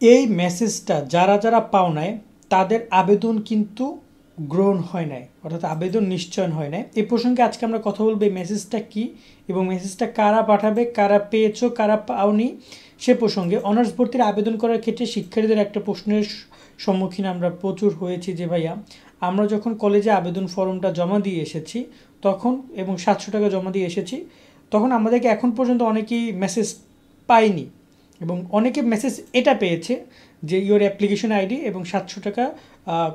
এই মেসেজটা যারা যারা পাও নাই তাদের আবেদন কিন্তু গ্রহণ হয় নাই, অর্থাৎ আবেদন নিশ্চয়ন হয় নাই। এই প্রসঙ্গে আজকে আমরা কথা বলবো এই মেসেজটা কী এবং মেসেজটা কারা পাঠাবে, কারা পেয়েছো, কারা পাওনি সে প্রসঙ্গে। অনার্স ভর্তির আবেদন করার ক্ষেত্রে শিক্ষার্থীদের একটা প্রশ্নের সম্মুখীন আমরা প্রচুর হয়েছি যে ভাইয়া আমরা যখন কলেজে আবেদন ফর্মটা জমা দিয়ে এসেছি তখন এবং 700 টাকা জমা দিয়ে এসেছি, তখন আমাদেরকে এখন পর্যন্ত অনেকেই মেসেজ পাইনি এবং অনেকে মেসেজ এটা পেয়েছে যে ইওর অ্যাপ্লিকেশন আইডি এবং 700 টাকা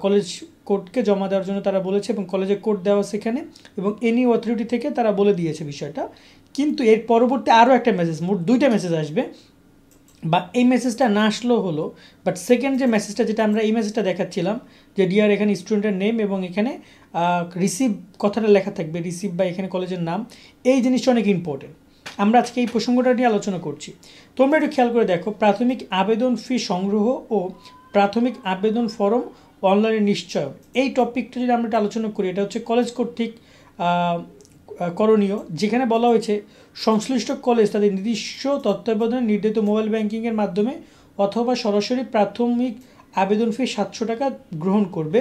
কলেজ কোর্টকে জমা দেওয়ার জন্য তারা বলেছে এবং কলেজে কোর্ট দেওয়া সেখানে এবং এনি অথরিটি থেকে তারা বলে দিয়েছে বিষয়টা। কিন্তু এর পরবর্তী আরও একটা মেসেজ, মোট 2টা মেসেজ আসবে, বা এই মেসেজটা না আসলেও হলো, বাট সেকেন্ড যে মেসেজটা, যেটা আমরা এই মেসেজটা দেখাচ্ছিলাম যে ডিয়ার, এখানে স্টুডেন্টের নেম এবং এখানে রিসিভ কথাটা লেখা থাকবে, রিসিভ বা এখানে কলেজের নাম। এই জিনিসটা অনেক ইম্পর্টেন্ট, আমরা আজকে এই প্রসঙ্গটা নিয়ে আলোচনা করছি। তোমরা একটু খেয়াল করে দেখো, প্রাথমিক আবেদন ফি সংগ্রহ ও প্রাথমিক আবেদন ফরম অনলাইনে নিশ্চয়, এই টপিকটা যদি আমরা আলোচনা করি, এটা হচ্ছে কলেজ কর্তৃক করণীয়, যেখানে বলা হয়েছে সংশ্লিষ্ট কলেজ তাদের নির্দিষ্ট তত্ত্বাবধানে নির্ধারিত মোবাইল ব্যাংকিংয়ের মাধ্যমে অথবা সরাসরি প্রাথমিক আবেদন ফি 700 টাকা গ্রহণ করবে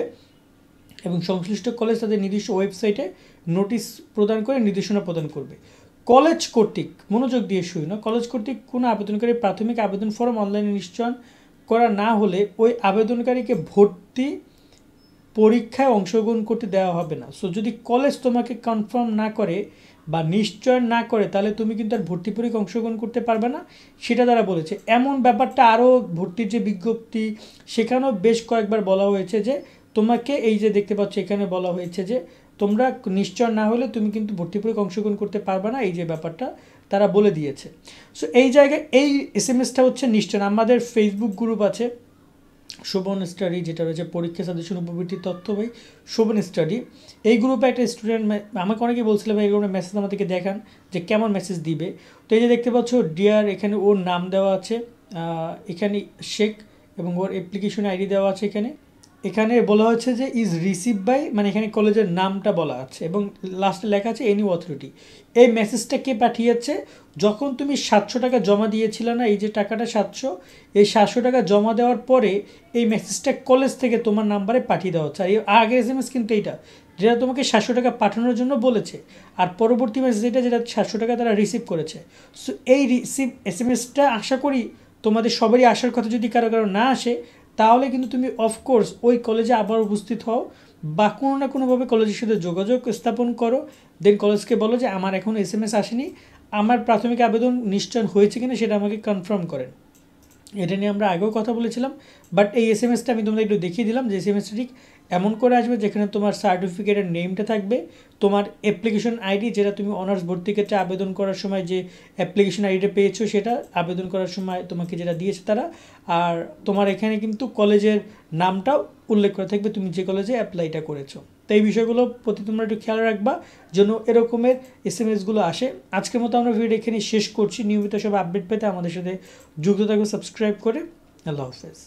এবং সংশ্লিষ্ট কলেজ তাদের নির্দিষ্ট ওয়েবসাইটে নোটিশ প্রদান করে নির্দেশনা প্রদান করবে। কলেজ কর্তৃক, মনোযোগ দিয়ে শুই না, কলেজ কর্তৃক কোনো আবেদনকারী প্রাথমিক আবেদন ফর্ম অনলাইনে নিশ্চয়ন করা না হলে ওই আবেদনকারীকে ভর্তি পরীক্ষায় অংশগ্রহণ করতে দেওয়া হবে না। সো যদি কলেজ তোমাকে কনফার্ম না করে বা নিশ্চয়ন না করে তাহলে তুমি কিন্তু আর ভর্তি পরীক্ষা অংশগ্রহণ করতে পারবে না, সেটা তারা বলেছে। এমন ব্যাপারটা আরও ভর্তির যে বিজ্ঞপ্তি সেখানেও বেশ কয়েকবার বলা হয়েছে যে তোমাকে, এই যে দেখতে পাচ্ছ এখানে বলা হয়েছে যে তোমরা নিশ্চয় না হলে তুমি কিন্তু ভর্তি পরীক্ষা অংশগ্রহণ করতে পারবে না, এই যে ব্যাপারটা তারা বলে দিয়েছে। সো এই জায়গায় এই এসএমএসটা হচ্ছে নিশ্চয়। আমাদের ফেসবুক গ্রুপ আছে শোভন স্টাডি, যেটা রয়েছে পরীক্ষা সাজেশন উপবৃত্তির তথ্য ভাই শোভন স্টাডি, এই গ্রুপে একটা স্টুডেন্ট আমাকে অনেকে বলছিল ভাই এই গ্রুপে মেসেজ আমাদেরকে দেখান যে কেমন মেসেজ দিবে। তো এই যে দেখতে পাচ্ছ ডিয়ার, এখানে ওর নাম দেওয়া আছে, এখানে শেখ এবং ওর অ্যাপ্লিকেশন আইডি দেওয়া আছে। এখানে বলা হচ্ছে যে ইজ রিসিভ বাই, মানে এখানে কলেজের নামটা বলা আছে এবং লাস্টে লেখা আছে এনি অথরিটি। এই মেসেজটা কে পাঠিয়েছে? যখন তুমি 700 টাকা জমা দিয়েছিলে না, এই যে টাকাটা 700, এই 700 টাকা জমা দেওয়ার পরে এই মেসেজটা কলেজ থেকে তোমার নাম্বারে পাঠিয়ে দেওয়া হচ্ছে। আর এই আগের এসএমএস কিন্তু এইটা, যেটা তোমাকে 700 টাকা পাঠানোর জন্য বলেছে, আর পরবর্তী মেসেজ এটা যেটা 700 টাকা তারা রিসিভ করেছে। সো এই রিসিভ এসএমএসটা আশা করি তোমাদের সবারই আসার কথা, যদি কারো কারো না আসে তাহলে কিন্তু তুমি অফকোর্স ওই কলেজে আবার উপস্থিত হও বা কোনো না কোনোভাবে কলেজের সাথে যোগাযোগ স্থাপন করো। দেন কলেজকে বলো যে আমার এখন এসএমএস আসেনি, আমার প্রাথমিক আবেদন নিশ্চয় হয়েছে কিনা সেটা আমাকে কনফার্ম করেন। এটা নিয়ে আমরা আগেও কথা বলেছিলাম, বাট এই এসএমএসটা আমি তোমাদের একটু দেখিয়ে দিলাম যে এসএমএসটা ঠিক এমন করে আসবে যেখানে তোমার সার্টিফিকেটের নেমটা থাকবে, তোমার অ্যাপ্লিকেশন আইডি, যেটা তুমি অনার্স ভর্তি ক্ষেত্রে আবেদন করার সময় যে অ্যাপ্লিকেশন আইডিটা পেয়েছো সেটা আবেদন করার সময় তোমাকে যেটা দিয়েছে তারা, আর তোমার এখানে কিন্তু কলেজের নামটাও উল্লেখ করে থাকবে তুমি যে কলেজে অ্যাপ্লাইটা করেছো। তো এই বিষয়গুলো প্রতি তোমরা একটু খেয়াল রাখবা যেন এরকমের এসএমএসগুলো আসে। আজকের মতো আমরা ভিডিও এখানে শেষ করছি। নিয়মিত সব আপডেট পেতে আমাদের সাথে যুক্ত থাকবে সাবস্ক্রাইব করে। আল্লাহ হাফেজ।